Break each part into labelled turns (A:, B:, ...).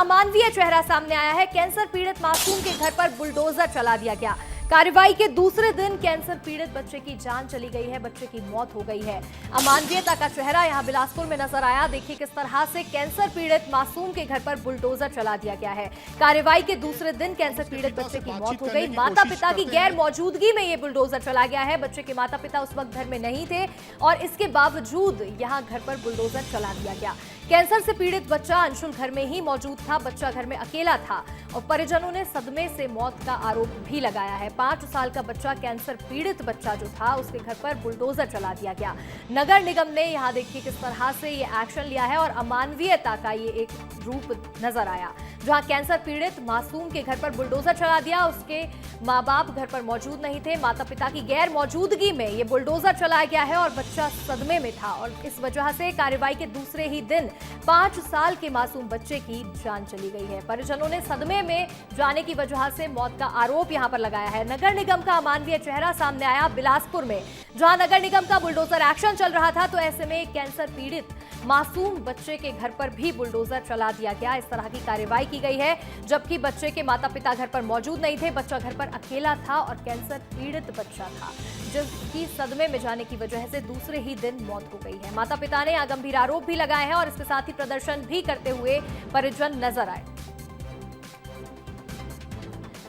A: अमानवीय चेहरा सामने आया है। कैंसर पीड़ित मासूम के घर पर बुलडोजर चला दिया गया। कार्रवाई के दूसरे दिन कैंसर पीड़ित बच्चे की जान चली गई है, बच्चे की मौत हो गई है। अमानवीयता का चेहरा यहां बिलासपुर में नजर आया। देखिए किस तरह से कैंसर पीड़ित मासूम के घर पर बुलडोजर चला दिया गया है। कार्रवाई के दूसरे दिन कैंसर पीड़ित बच्चे की मौत हो गई। माता पिता की गैर मौजूदगी में ये बुलडोजर चला गया है। बच्चे के माता पिता उस वक्त घर में नहीं थे और इसके बावजूद यहां घर पर बुलडोजर चला दिया गया। कैंसर से पीड़ित बच्चा अंशुल घर में ही मौजूद था। बच्चा घर में अकेला था और परिजनों ने सदमे से मौत का आरोप भी लगाया है। 5 साल का बच्चा, कैंसर पीड़ित बच्चा जो था, उसके घर पर बुलडोजर चला दिया गया। नगर निगम ने यहां देखिए किस तरह से ये एक्शन लिया है और अमानवीयता का ये एक रूप नजर आया। जहां कैंसर पीड़ित मासूम के घर पर बुलडोजर चला दिया, उसके माँ बाप घर पर मौजूद नहीं थे। माता पिता की गैर मौजूदगी में ये बुलडोजर चलाया गया है और बच्चा सदमे में था और इस वजह से कार्रवाई के दूसरे ही दिन 5 साल के मासूम बच्चे की जान चली गई है। परिजनों ने सदमे में जाने की वजह से मौत का आरोप यहां पर लगाया है। नगर निगम का अमानवीय चेहरा सामने आया बिलासपुर में, जहां नगर निगम का बुलडोजर एक्शन चल रहा था, तो ऐसे में कैंसर पीड़ित मासूम बच्चे के घर पर भी बुलडोजर चला दिया गया। इस तरह की कार्रवाई की गई है, जबकि बच्चे के माता पिता घर पर मौजूद नहीं थे। बच्चा घर पर अकेला था और कैंसर पीड़ित बच्चा था, जिसकी सदमे में जाने की वजह से दूसरे ही दिन मौत हो गई है। माता पिता ने गंभीर आरोप भी लगाए हैं और इसके साथ ही प्रदर्शन भी करते हुए परिजन नजर आए।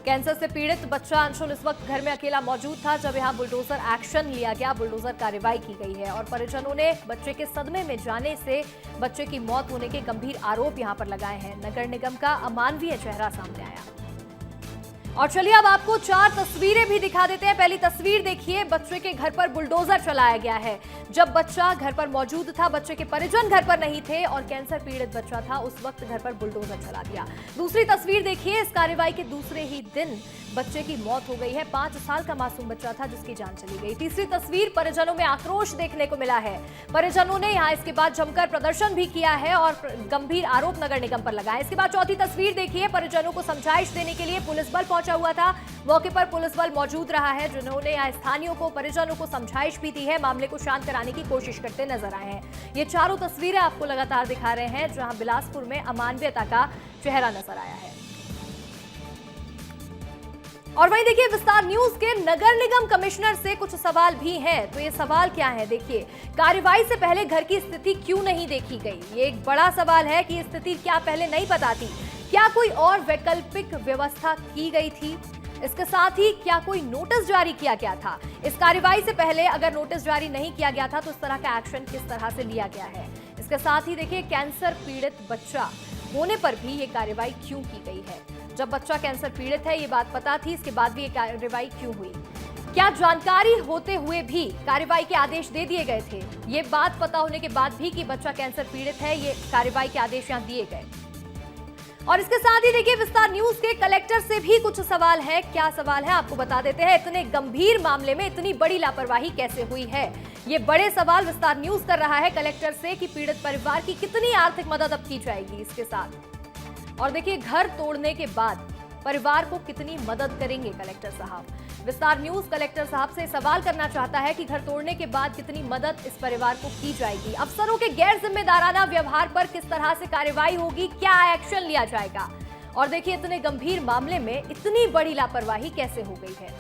A: कैंसर से पीड़ित बच्चा अंशुल इस वक्त घर में अकेला मौजूद था जब यहां बुलडोजर एक्शन लिया गया, बुलडोजर कार्रवाई की गई है और परिजनों ने बच्चे के सदमे में जाने से बच्चे की मौत होने के गंभीर आरोप यहां पर लगाए हैं। नगर निगम का अमानवीय चेहरा सामने आया। और चलिए अब आपको 4 तस्वीरें भी दिखा देते हैं। पहली तस्वीर देखिए, बच्चे के घर पर बुलडोजर चलाया गया है। जब बच्चा घर पर मौजूद था, बच्चे के परिजन घर पर नहीं थे और कैंसर पीड़ित बच्चा था, उस वक्त घर पर बुलडोजर चला दिया। दूसरी तस्वीर देखिए, इस कार्रवाई के दूसरे ही दिन बच्चे की मौत हो गई है। 5 साल का मासूम बच्चा था जिसकी जान चली गई। तीसरी तस्वीर, परिजनों में आक्रोश देखने को मिला है। परिजनों ने यहां इसके बाद जमकर प्रदर्शन भी किया है और गंभीर आरोप नगर निगम पर लगाए। इसके बाद चौथी तस्वीर देखिए, परिजनों को समझाइश देने के लिए पुलिस बल पहुंचा हुआ था। मौके पर पुलिस बल मौजूद रहा है, जिन्होंने यहां स्थानीयों को, परिजनों को समझाइश भी दी है, मामले को शांत कराने की कोशिश करते नजर आए हैं। ये चारों तस्वीरें आपको लगातार दिखा रहे हैं, जहां बिलासपुर में अमानवीयता का चेहरा नजर आया है। और वहीं देखिए, विस्तार न्यूज के नगर निगम कमिश्नर से कुछ सवाल भी हैं। तो ये सवाल क्या है, देखिए, कार्रवाई से पहले घर की स्थिति क्यों नहीं देखी गई? ये एक बड़ा सवाल है कि स्थिति क्या पहले नहीं पता थी? क्या कोई और वैकल्पिक व्यवस्था की गई थी? इसके साथ ही क्या कोई नोटिस जारी किया गया था? इस कार्रवाई से पहले अगर नोटिस जारी नहीं किया गया था तो इस तरह का एक्शन किस तरह से लिया गया है? इसके साथ ही देखिए, कैंसर पीड़ित बच्चा होने पर भी ये कार्रवाई क्यों की गई है? जब बच्चा कैंसर पीड़ित है, ये बात पता थी, इसके बाद भी ये कार्रवाई क्यों हुई? क्या जानकारी होते हुए भी कार्रवाई के आदेश दे दिए गए थे? ये बात पता होने के बाद भी कि बच्चा कैंसर पीड़ित है, ये कार्रवाई के आदेश यहां दिए गए। और इसके साथ ही देखिए, विस्तार न्यूज के कलेक्टर से भी कुछ सवाल है। क्या सवाल है आपको बता देते हैं। इतने गंभीर मामले में इतनी बड़ी लापरवाही कैसे हुई है? ये बड़े सवाल विस्तार न्यूज कर रहा है कलेक्टर से कि पीड़ित परिवार की कितनी आर्थिक मदद अब की जाएगी इसके साथ। और देखिए, घर तोड़ने के बाद परिवार को कितनी मदद करेंगे कलेक्टर साहब? विस्तार न्यूज कलेक्टर साहब से सवाल करना चाहता है कि घर तोड़ने के बाद कितनी मदद इस परिवार को की जाएगी? अफसरों के गैर जिम्मेदाराना व्यवहार पर किस तरह से कार्रवाई होगी? क्या एक्शन लिया जाएगा? और देखिए, इतने गंभीर मामले में इतनी बड़ी लापरवाही कैसे हो गई है?